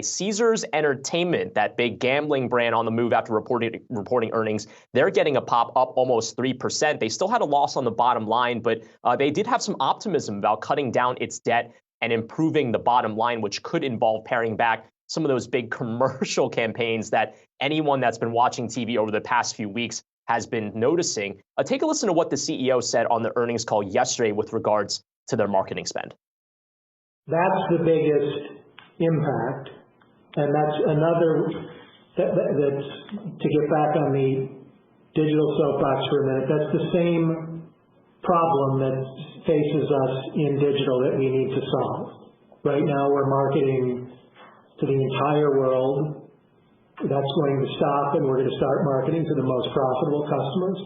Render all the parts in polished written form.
Caesars Entertainment, that big gambling brand on the move after reporting earnings, they're getting a pop up almost 3%. They still had a loss on the bottom line, but they did have some optimism about cutting down its debt and improving the bottom line, which could involve paring back some of those big commercial campaigns that anyone that's been watching TV over the past few weeks has been noticing. Take a listen to what the CEO said on the earnings call yesterday with regards to their marketing spend. That's the biggest impact. And that's another, that's to get back on the digital soapbox for a minute, that's the same problem that faces us in digital that we need to solve. Right now we're marketing to the entire world. That's going to stop, and we're going to start marketing to the most profitable customers.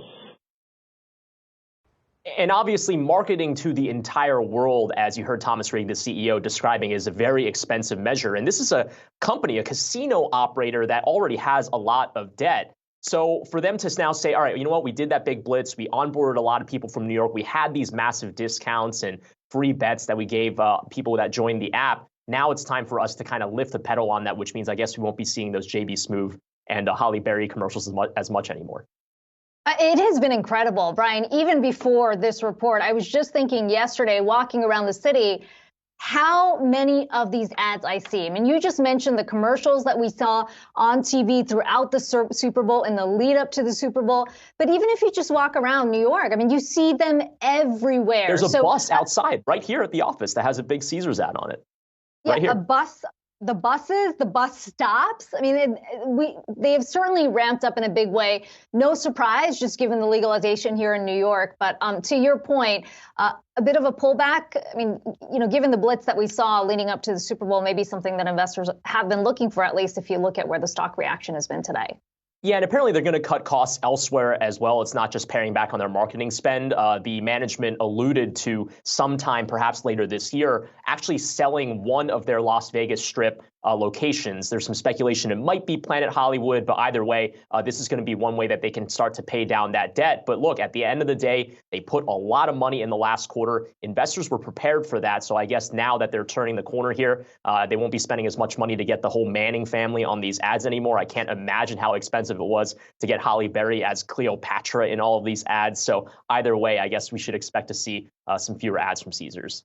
And obviously, marketing to the entire world, as you heard Thomas Rigg, the CEO, describing, is a very expensive measure. And this is a company, a casino operator that already has a lot of debt. So for them to now say, all right, you know what, we did that big blitz. We onboarded a lot of people from New York. We had these massive discounts and free bets that we gave people that joined the app. Now it's time for us to kind of lift the pedal on that, which means I guess we won't be seeing those JB Smoove and Holly Berry commercials as much anymore. It has been incredible, Brian. Even before this report, I was just thinking yesterday, walking around the city, how many of these ads I see. I mean, you just mentioned the commercials that we saw on TV throughout the Super Bowl and the lead up to the Super Bowl. But even if you just walk around New York, I mean, you see them everywhere. There's a bus outside right here at the office that has a big Caesars ad on it. Yeah, right here. A bus. The buses, the bus stops. I mean, they have certainly ramped up in a big way. No surprise, just given the legalization here in New York. But to your point, a bit of a pullback. I mean, you know, given the blitz that we saw leading up to the Super Bowl, maybe something that investors have been looking for, at least if you look at where the stock reaction has been today. Yeah, and apparently they're going to cut costs elsewhere as well. It's not just paring back on their marketing spend. The management alluded to sometime perhaps later this year actually selling one of their Las Vegas Strip locations. There's some speculation it might be Planet Hollywood, but either way, this is going to be one way that they can start to pay down that debt. But look, at the end of the day, they put a lot of money in the last quarter. Investors were prepared for that. So I guess now that they're turning the corner here, they won't be spending as much money to get the whole Manning family on these ads anymore. I can't imagine how expensive it was to get Holly Berry as Cleopatra in all of these ads. So either way, I guess we should expect to see some fewer ads from Caesars.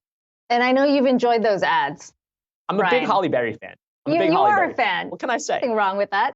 And I know you've enjoyed those ads. I'm a big Holly Berry fan. You are a fan. What can I say? Nothing wrong with that.